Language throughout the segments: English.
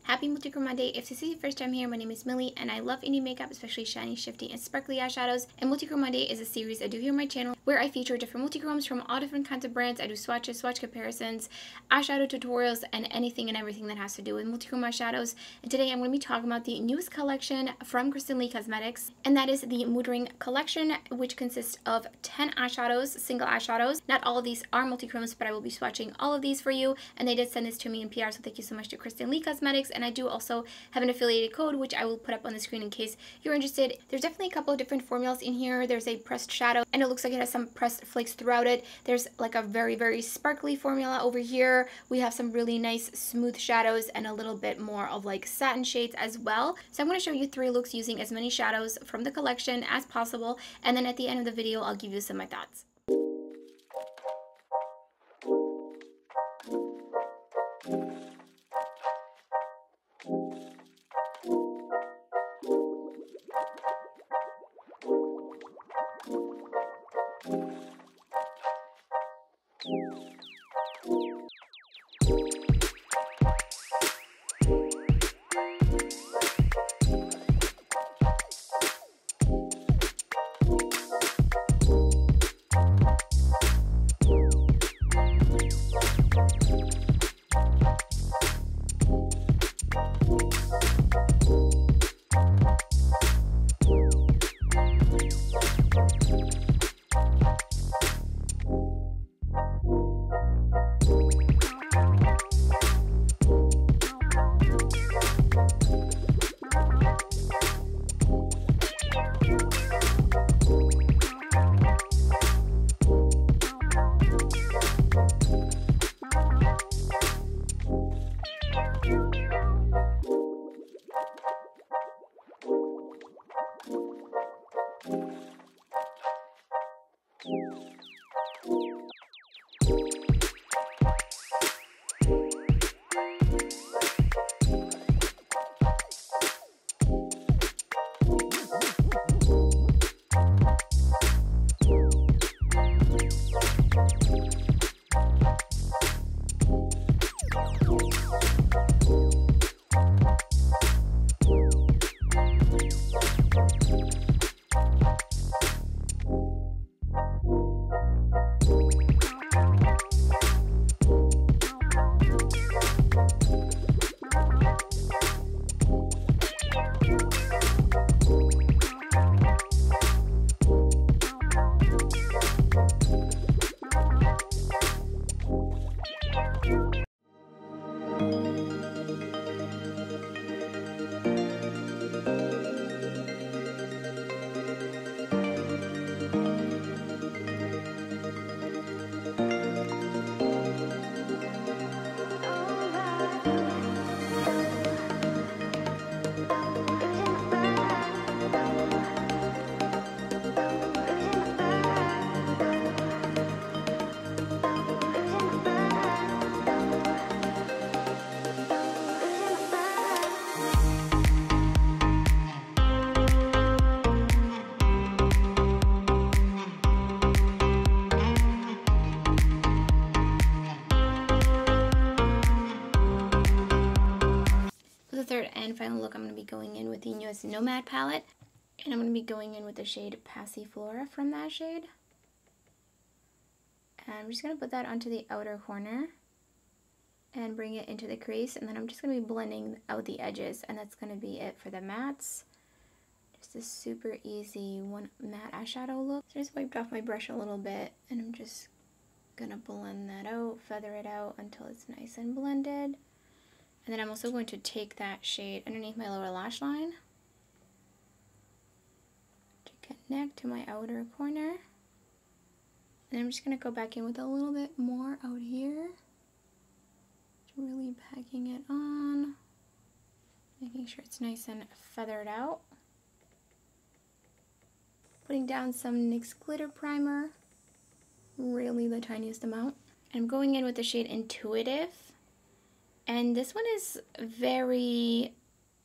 Happy Multichrome Monday. If this is your first time here, my name is Millie and I love indie makeup, especially shiny, shifty, and sparkly eyeshadows. And Multichrome Monday is a series I do here on my channel where I feature different multichromes from all different kinds of brands. I do swatches, swatch comparisons, eyeshadow tutorials, and anything and everything that has to do with multichrome eyeshadows. And today I'm going to be talking about the newest collection from KristenLeigh Cosmetics, and that is the Mood Ring collection, which consists of 10 eyeshadows, single eyeshadows. Not all of these are multichromes, but I will be swatching all of these for you, and they did send this to me in PR, so thank you so much to KristenLeigh Cosmetics. And I do also have an affiliated code, which I will put up on the screen in case you're interested. There's definitely a couple of different formulas in here. There's a pressed shadow, and it looks like it has some pressed flakes throughout it. There's like a very, very sparkly formula over here. We have some really nice smooth shadows and a little bit more of like satin shades as well. So I'm going to show you 3 looks using as many shadows from the collection as possible, and then at the end of the video, I'll give you some of my thoughts. Third and final look, I'm going to be going in with the newest Nomad palette, and I'm going to be going in with the shade Passiflora from that shade. And I'm just going to put that onto the outer corner and bring it into the crease, and then I'm just going to be blending out the edges, and that's going to be it for the mattes. Just a super easy one matte eyeshadow look. So I just wiped off my brush a little bit, and I'm just going to blend that out, feather it out until it's nice and blended. And then I'm also going to take that shade underneath my lower lash line to connect to my outer corner. And I'm just going to go back in with a little bit more out here. Just really packing it on, making sure it's nice and feathered out. Putting down some NYX glitter primer, really the tiniest amount. And I'm going in with the shade Intuitive. And this one is very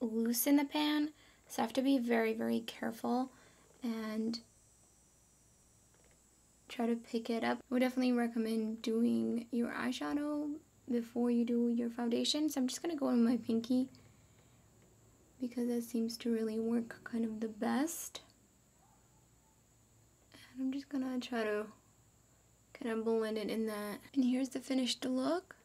loose in the pan, so I have to be very, very careful and try to pick it up. I would definitely recommend doing your eyeshadow before you do your foundation. So I'm just going to go in with my pinky because that seems to really work kind of the best. And I'm just gonna try to kind of blend it in that. And here's the finished look.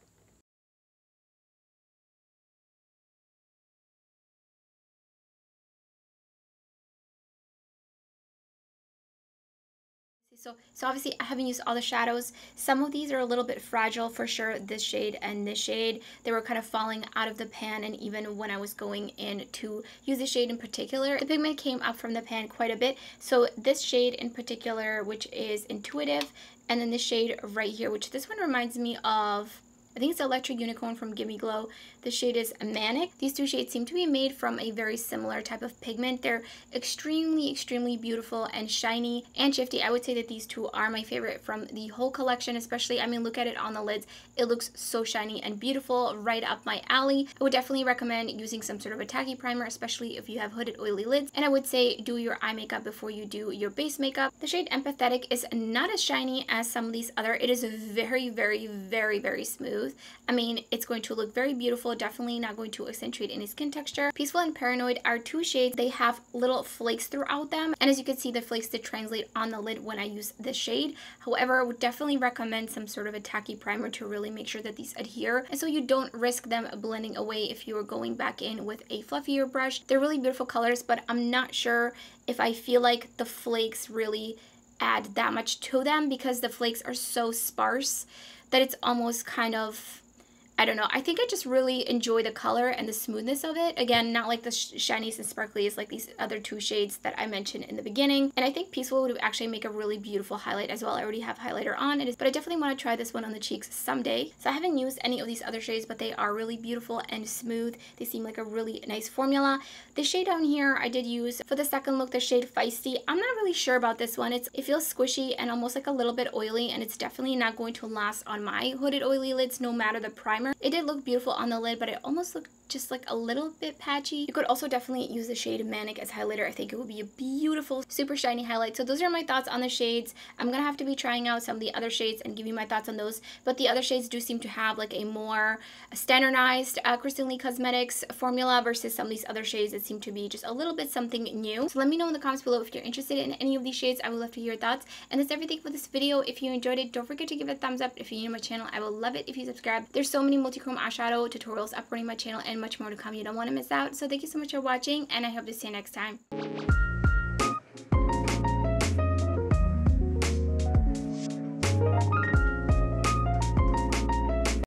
So obviously I haven't used all the shadows. Some of these are a little bit fragile for sure. This shade and this shade, they were kind of falling out of the pan, and even when I was going in to use the shade in particular, the pigment came up from the pan quite a bit. So this shade in particular, which is Intuitive, and then this shade right here, which this one reminds me of, I think it's Electric Unicorn from Gimme Glow. The shade is Manic. These two shades seem to be made from a very similar type of pigment. They're extremely, extremely beautiful and shiny and shifty. I would say that these two are my favorite from the whole collection, especially, I mean, look at it on the lids. It looks so shiny and beautiful, right up my alley. I would definitely recommend using some sort of a tacky primer, especially if you have hooded, oily lids. And I would say do your eye makeup before you do your base makeup. The shade Empathetic is not as shiny as some of these other. It is very, very, very, very smooth. I mean, it's going to look very beautiful, definitely not going to accentuate any skin texture. Peaceful and Paranoid are two shades. They have little flakes throughout them, and as you can see, the flakes did translate on the lid when I use this shade. However, I would definitely recommend some sort of a tacky primer to really make sure that these adhere, and so you don't risk them blending away if you are going back in with a fluffier brush. They're really beautiful colors, but I'm not sure if I feel like the flakes really add that much to them, because the flakes are so sparse that it's almost kind of, I don't know. I think I just really enjoy the color and the smoothness of it. Again, not like the shinies and sparklies like these other two shades that I mentioned in the beginning. And I think Peaceful would actually make a really beautiful highlight as well. I already have highlighter on, but I definitely want to try this one on the cheeks someday. So I haven't used any of these other shades, but they are really beautiful and smooth. They seem like a really nice formula. The shade down here I did use for the second look, the shade Feisty. I'm not really sure about this one. It feels squishy and almost like a little bit oily, and it's definitely not going to last on my hooded oily lids no matter the primer. It did look beautiful on the lid, but it almost looked just like a little bit patchy. You could also definitely use the shade Manic as highlighter. I think it would be a beautiful, super shiny highlight. So those are my thoughts on the shades. I'm gonna have to be trying out some of the other shades and give you my thoughts on those, but the other shades do seem to have like a more standardized KristenLeigh Cosmetics formula versus some of these other shades that seem to be just a little bit something new. So let me know in the comments below if you're interested in any of these shades. I would love to hear your thoughts. And that's everything for this video. If you enjoyed it, don't forget to give it a thumbs up. If you're new to my channel, I will love it if you subscribe. There's so many multi-chrome eyeshadow tutorials uploading my channel and much more to come. You don't want to miss out. So thank you so much for watching, and I hope to see you next time.